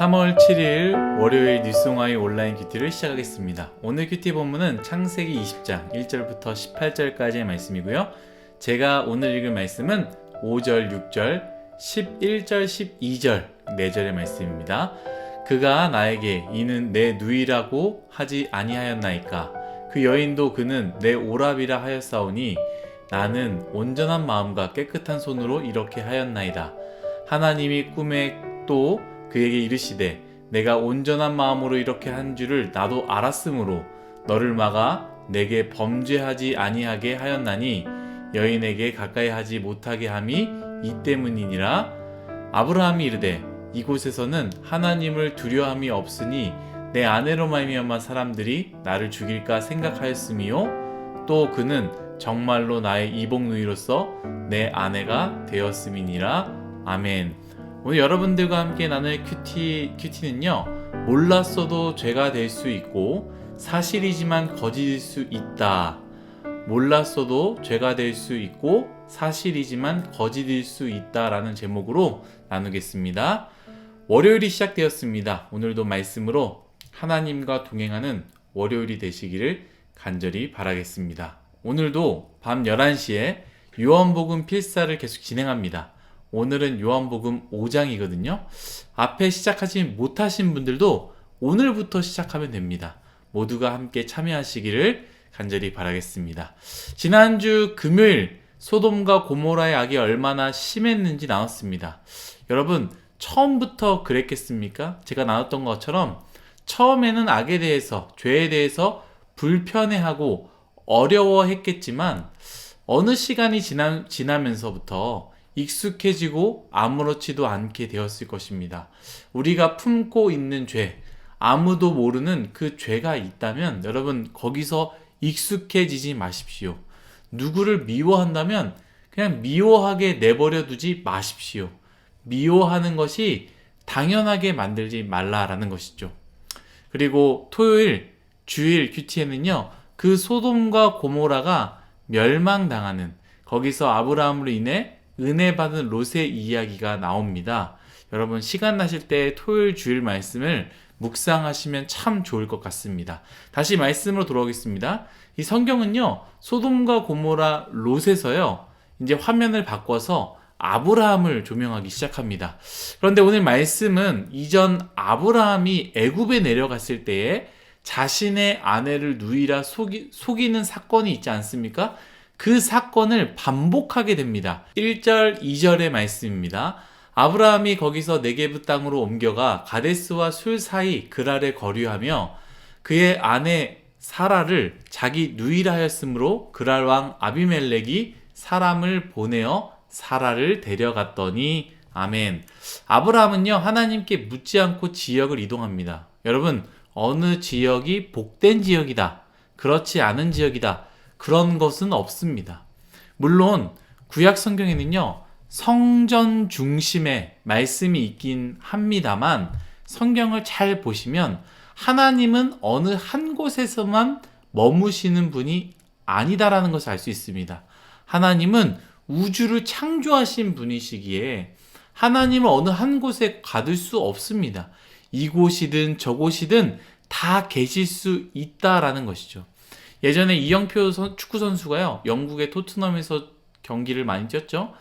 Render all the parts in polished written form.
3월 7일 월요일 뉴스공화의 온라인 큐티를 시작하겠습니다. 오늘 큐티 본문은 창세기 20장 1절부터 18절까지의 말씀이고요. 제가 오늘 읽을 말씀은 5절, 6절, 11절, 12절 4절의 말씀입니다. 그가 나에게 이는 내 누이라고 하지 아니하였나이까. 그 여인도 그는 내 오랍이라 하였사오니 나는 온전한 마음과 깨끗한 손으로 이렇게 하였나이다. 하나님이 꿈에 또 그에게 이르시되 내가 온전한 마음으로 이렇게 한 줄을 나도 알았으므로 너를 막아 내게 범죄하지 아니하게 하였나니 여인에게 가까이 하지 못하게 함이 이 때문이니라. 아브라함이 이르되 이곳에서는 하나님을 두려움이 없으니 내 아내로 말미암아 사람들이 나를 죽일까 생각하였음이요 또 그는 정말로 나의 이복누이로서 내 아내가 되었음이니라. 아멘. 오늘 여러분들과 함께 나눌 큐티는요, 몰랐어도 죄가 될 수 있고 사실이지만 거짓일 수 있다. 몰랐어도 죄가 될 수 있고 사실이지만 거짓일 수 있다라는 제목으로 나누겠습니다. 월요일이 시작되었습니다. 오늘도 말씀으로 하나님과 동행하는 월요일이 되시기를 간절히 바라겠습니다. 오늘도 밤 11시에 요한복음 필사를 계속 진행합니다. 오늘은 요한복음 5장이거든요. 앞에 시작하지 못하신 분들도 오늘부터 시작하면 됩니다. 모두가 함께 참여하시기를 간절히 바라겠습니다. 지난주 금요일 소돔과 고모라의 악이 얼마나 심했는지 나눴습니다. 여러분, 처음부터 그랬겠습니까? 제가 나눴던 것처럼 처음에는 악에 대해서, 죄에 대해서 불편해하고 어려워했겠지만 어느 시간이 지나면서부터 익숙해지고 아무렇지도 않게 되었을 것입니다. 우리가 품고 있는 죄, 아무도 모르는 그 죄가 있다면 여러분 거기서 익숙해지지 마십시오. 누구를 미워한다면 그냥 미워하게 내버려 두지 마십시오. 미워하는 것이 당연하게 만들지 말라라는 것이죠. 그리고 토요일 주일 큐티에는요, 그 소돔과 고모라가 멸망당하는, 거기서 아브라함으로 인해 은혜 받은 롯의 이야기가 나옵니다. 여러분 시간 나실 때 토요일 주일 말씀을 묵상하시면 참 좋을 것 같습니다. 다시 말씀으로 돌아오겠습니다. 이 성경은요, 소돔과 고모라 롯에서요, 이제 화면을 바꿔서 아브라함을 조명하기 시작합니다. 그런데 오늘 말씀은 이전 아브라함이 애굽에 내려갔을 때에 자신의 아내를 누이라 속이는 사건이 있지 않습니까? 그 사건을 반복하게 됩니다. 1절, 2절의 말씀입니다. 아브라함이 거기서 네게브 땅으로 옮겨가 가데스와 술 사이 그랄에 거류하며 그의 아내 사라를 자기 누이라 하였으므로 그랄 왕 아비멜렉이 사람을 보내어 사라를 데려갔더니. 아멘. 아브라함은요, 하나님께 묻지 않고 지역을 이동합니다. 여러분, 어느 지역이 복된 지역이다, 그렇지 않은 지역이다, 그런 것은 없습니다. 물론 구약 성경에는요, 성전 중심의 말씀이 있긴 합니다만 성경을 잘 보시면 하나님은 어느 한 곳에서만 머무시는 분이 아니다라는 것을 알 수 있습니다. 하나님은 우주를 창조하신 분이시기에 하나님은 어느 한 곳에 가둘 수 없습니다. 이곳이든 저곳이든 다 계실 수 있다라는 것이죠. 예전에 이영표 축구 선수가요, 영국의 토트넘에서 경기를 많이 뛰었죠.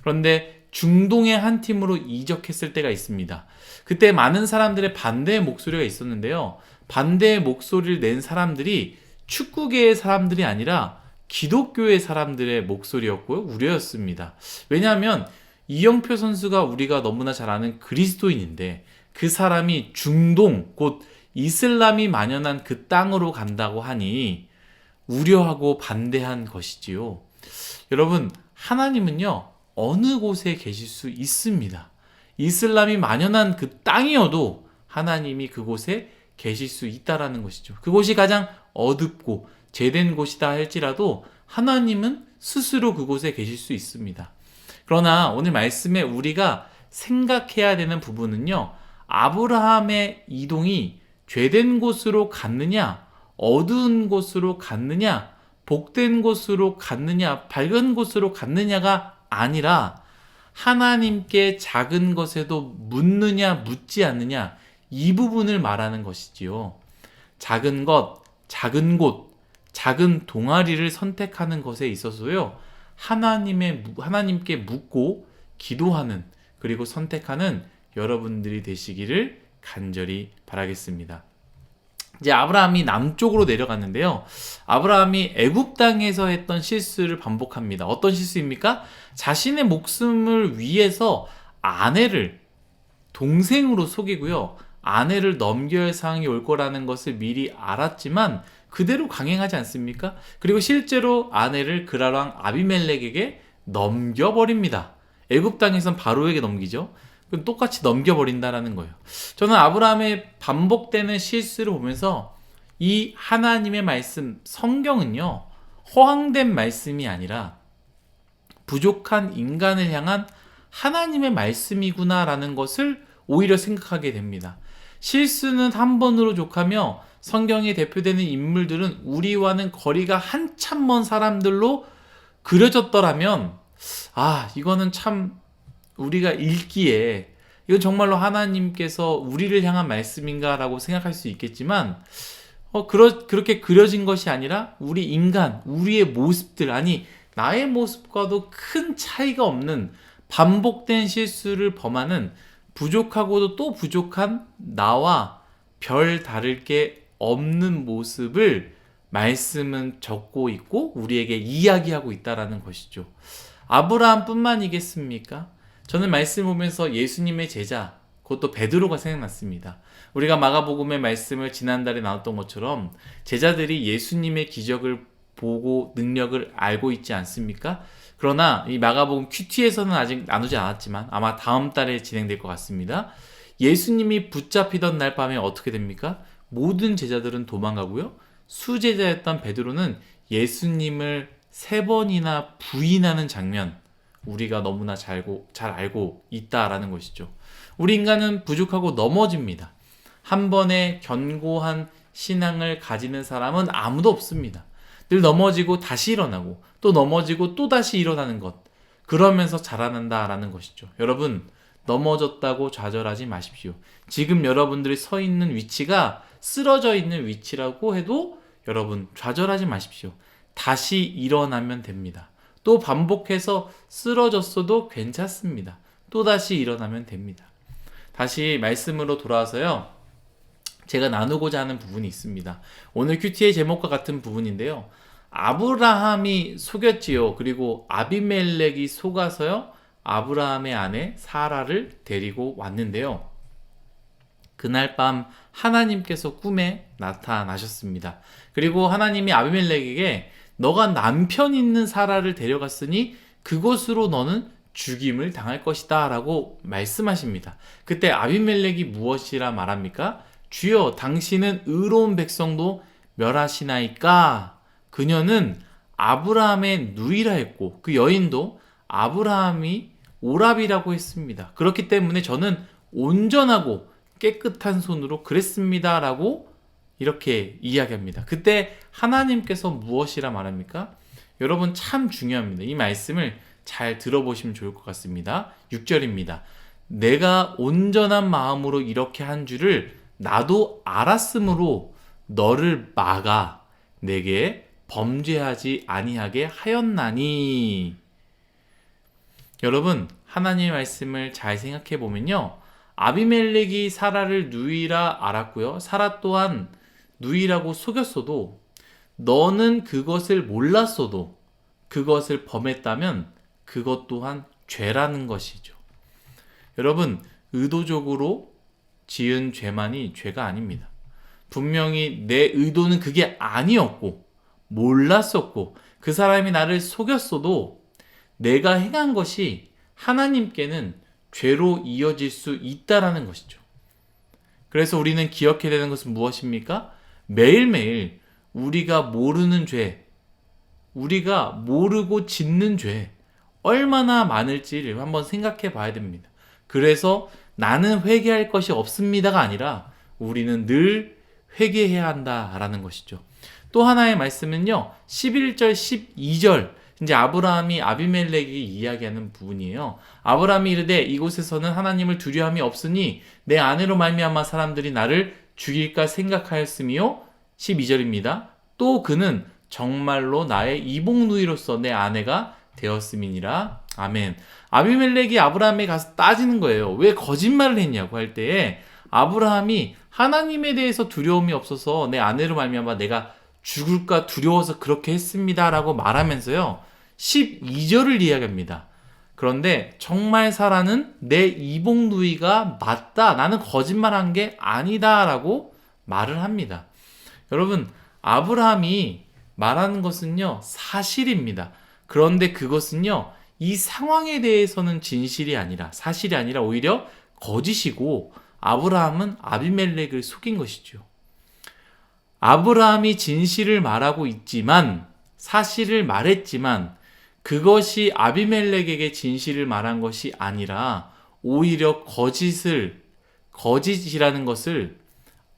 그런데 중동의 한 팀으로 이적했을 때가 있습니다. 그때 많은 사람들의 반대의 목소리가 있었는데요, 반대의 목소리를 낸 사람들이 축구계의 사람들이 아니라 기독교의 사람들의 목소리였고요, 우려였습니다. 왜냐하면 이영표 선수가 우리가 너무나 잘 아는 그리스도인인데 그 사람이 중동, 곧 이슬람이 만연한 그 땅으로 간다고 하니 우려하고 반대한 것이지요. 여러분, 하나님은요, 어느 곳에 계실 수 있습니다. 이슬람이 만연한 그 땅이어도 하나님이 그곳에 계실 수 있다라는 것이죠. 그곳이 가장 어둡고 죄된 곳이다 할지라도 하나님은 스스로 그곳에 계실 수 있습니다. 그러나 오늘 말씀에 우리가 생각해야 되는 부분은요, 아브라함의 이동이 죄된 곳으로 갔느냐, 어두운 곳으로 갔느냐, 복된 곳으로 갔느냐, 밝은 곳으로 갔느냐가 아니라 하나님께 작은 것에도 묻느냐 묻지 않느냐, 이 부분을 말하는 것이지요. 작은 것, 작은 곳, 작은 동아리를 선택하는 것에 있어서요. 하나님께 묻고 기도하는, 그리고 선택하는 여러분들이 되시기를 간절히 바라겠습니다. 이제 아브라함이 남쪽으로 내려갔는데요. 아브라함이 애굽 땅에서 했던 실수를 반복합니다. 어떤 실수입니까? 자신의 목숨을 위해서 아내를 동생으로 속이고요. 아내를 넘겨야 할 상황이 올 거라는 것을 미리 알았지만 그대로 강행하지 않습니까? 그리고 실제로 아내를 그랄왕 아비멜렉에게 넘겨버립니다. 애굽 땅에선 바로에게 넘기죠. 그럼 똑같이 넘겨버린다라는 거예요. 저는 아브라함의 반복되는 실수를 보면서 이 하나님의 말씀, 성경은요, 허황된 말씀이 아니라 부족한 인간을 향한 하나님의 말씀이구나라는 것을 오히려 생각하게 됩니다. 실수는 한 번으로 족하며 성경에 대표되는 인물들은 우리와는 거리가 한참 먼 사람들로 그려졌더라면, 이거는 참 우리가 읽기에 이건 정말로 하나님께서 우리를 향한 말씀인가라고 생각할 수 있겠지만, 그렇게 그려진 것이 아니라 우리 인간, 우리의 모습들, 아니 나의 모습과도 큰 차이가 없는 반복된 실수를 범하는 부족하고도 또 부족한 나와 별 다를 게 없는 모습을 말씀은 적고 있고 우리에게 이야기하고 있다라는 것이죠. 아브라함뿐만이겠습니까? 저는 말씀 보면서 예수님의 제자, 그것도 베드로가 생각났습니다. 우리가 마가복음의 말씀을 지난달에 나눴던 것처럼 제자들이 예수님의 기적을 보고 능력을 알고 있지 않습니까? 그러나 이 마가복음 큐티에서는 아직 나누지 않았지만 아마 다음 달에 진행될 것 같습니다. 예수님이 붙잡히던 날 밤에 어떻게 됩니까? 모든 제자들은 도망가고요. 수제자였던 베드로는 예수님을 3번이나 부인하는 장면, 우리가 너무나 잘 알고 있다라는 것이죠. 우리 인간은 부족하고 넘어집니다. 한 번의 견고한 신앙을 가지는 사람은 아무도 없습니다. 늘 넘어지고 다시 일어나고 또 넘어지고 또 다시 일어나는 것, 그러면서 자라난다라는 것이죠. 여러분, 넘어졌다고 좌절하지 마십시오. 지금 여러분들이 서 있는 위치가 쓰러져 있는 위치라고 해도 여러분 좌절하지 마십시오. 다시 일어나면 됩니다. 또 반복해서 쓰러졌어도 괜찮습니다. 또 다시 일어나면 됩니다. 다시 말씀으로 돌아와서요, 제가 나누고자 하는 부분이 있습니다. 오늘 큐티의 제목과 같은 부분인데요. 아브라함이 속였지요. 그리고 아비멜렉이 속아서요, 아브라함의 아내 사라를 데리고 왔는데요. 그날 밤 하나님께서 꿈에 나타나셨습니다. 그리고 하나님이 아비멜렉에게 너가 남편 있는 사라를 데려갔으니 그곳으로 너는 죽임을 당할 것이다 라고 말씀하십니다. 그때 아비멜렉이 무엇이라 말합니까? 주여, 당신은 의로운 백성도 멸하시나이까? 그녀는 아브라함의 누이라 했고 그 여인도 아브라함이 오랍이라고 했습니다. 그렇기 때문에 저는 온전하고 깨끗한 손으로 그랬습니다 라고 이렇게 이야기합니다. 그때 하나님께서 무엇이라 말합니까? 여러분, 참 중요합니다. 이 말씀을 잘 들어보시면 좋을 것 같습니다. 6절입니다. 내가 온전한 마음으로 이렇게 한 줄을 나도 알았으므로 너를 막아 내게 범죄하지 아니하게 하였나니. 여러분, 하나님의 말씀을 잘 생각해 보면요, 아비멜렉이 사라를 누이라 알았고요, 사라 또한 누이라고 속였어도, 너는 그것을 몰랐어도 그것을 범했다면 그것 또한 죄라는 것이죠. 여러분, 의도적으로 지은 죄만이 죄가 아닙니다. 분명히 내 의도는 그게 아니었고 몰랐었고 그 사람이 나를 속였어도 내가 행한 것이 하나님께는 죄로 이어질 수 있다라는 것이죠. 그래서 우리는 기억해야 되는 것은 무엇입니까? 매일매일 우리가 모르는 죄, 우리가 모르고 짓는 죄 얼마나 많을지를 한번 생각해 봐야 됩니다. 그래서 나는 회개할 것이 없습니다가 아니라 우리는 늘 회개해야 한다라는 것이죠. 또 하나의 말씀은요, 11절, 12절 이제 아브라함이 아비멜렉이 이야기하는 부분이에요. 아브라함이 이르되 이곳에서는 하나님을 두려움이 없으니 내 아내로 말미암아 사람들이 나를 죽일까 생각하였으며 12절입니다. 또 그는 정말로 나의 이복누이로서 내 아내가 되었음이니라. 아멘. 아비멜렉이 아브라함에 가서 따지는 거예요. 왜 거짓말을 했냐고 할 때에 아브라함이 하나님에 대해서 두려움이 없어서 내 아내로 말미암아 내가 죽을까 두려워서 그렇게 했습니다 라고 말하면서요 12절을 이야기합니다. 그런데 정말 사라는 내 이복누이가 맞다, 나는 거짓말한 게 아니다 라고 말을 합니다. 여러분, 아브라함이 말하는 것은요 사실입니다. 그런데 그것은요 이 상황에 대해서는 진실이 아니라, 사실이 아니라 오히려 거짓이고, 아브라함은 아비멜렉을 속인 것이죠. 아브라함이 진실을 말하고 있지만, 사실을 말했지만 그것이 아비멜렉에게 진실을 말한 것이 아니라 오히려 거짓이라는 것을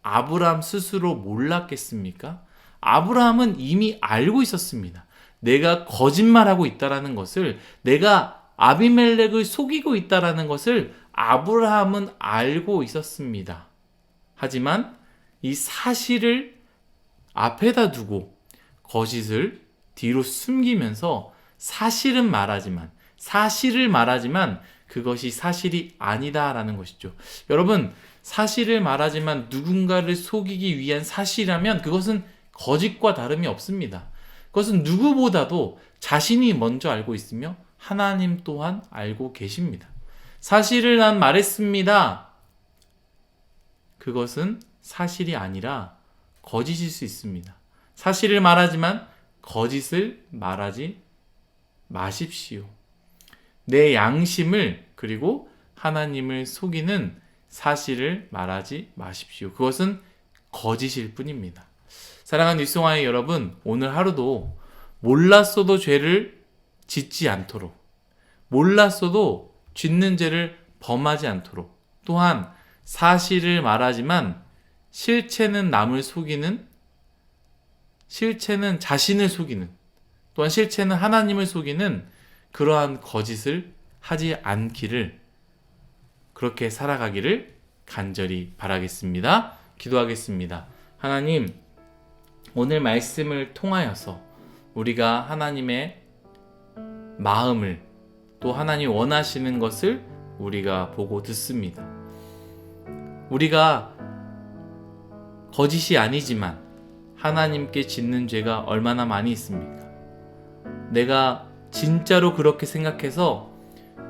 아브라함 스스로 몰랐겠습니까? 아브라함은 이미 알고 있었습니다. 내가 거짓말하고 있다라는 것을, 내가 아비멜렉을 속이고 있다라는 것을 아브라함은 알고 있었습니다. 하지만 이 사실을 앞에다 두고 거짓을 뒤로 숨기면서 사실을 말하지만 그것이 사실이 아니다라는 것이죠. 여러분, 사실을 말하지만 누군가를 속이기 위한 사실이라면 그것은 거짓과 다름이 없습니다. 그것은 누구보다도 자신이 먼저 알고 있으며 하나님 또한 알고 계십니다. 사실을 난 말했습니다. 그것은 사실이 아니라 거짓일 수 있습니다. 사실을 말하지만 거짓을 말하지 마십시오. 내 양심을, 그리고 하나님을 속이는 사실을 말하지 마십시오. 그것은 거짓일 뿐입니다. 사랑하는 뉴스와의 여러분, 오늘 하루도 몰랐어도 죄를 짓지 않도록, 몰랐어도 짓는 죄를 범하지 않도록, 또한 사실을 말하지만 실체는 남을 속이는, 실체는 자신을 속이는, 또한 실체는 하나님을 속이는 그러한 거짓을 하지 않기를, 그렇게 살아가기를 간절히 바라겠습니다. 기도하겠습니다. 하나님, 오늘 말씀을 통하여서 우리가 하나님의 마음을, 또 하나님 원하시는 것을 우리가 보고 듣습니다. 우리가 거짓이 아니지만 하나님께 짓는 죄가 얼마나 많이 있습니까? 내가 진짜로 그렇게 생각해서,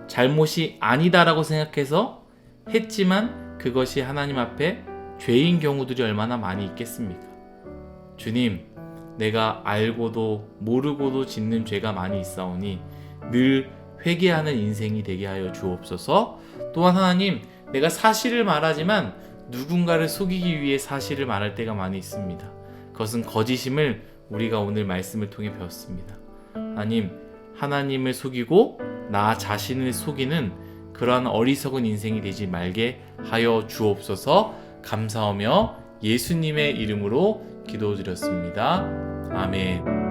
잘못이 아니다라고 생각해서 했지만 그것이 하나님 앞에 죄인 경우들이 얼마나 많이 있겠습니까? 주님, 내가 알고도 모르고도 짓는 죄가 많이 있사오니 늘 회개하는 인생이 되게 하여 주옵소서. 또한 하나님, 내가 사실을 말하지만 누군가를 속이기 위해 사실을 말할 때가 많이 있습니다. 그것은 거짓임을 우리가 오늘 말씀을 통해 배웠습니다. 하나님, 하나님을 속이고 나 자신을 속이는 그러한 어리석은 인생이 되지 말게 하여 주옵소서. 감사하며 예수님의 이름으로 기도드렸습니다. 아멘.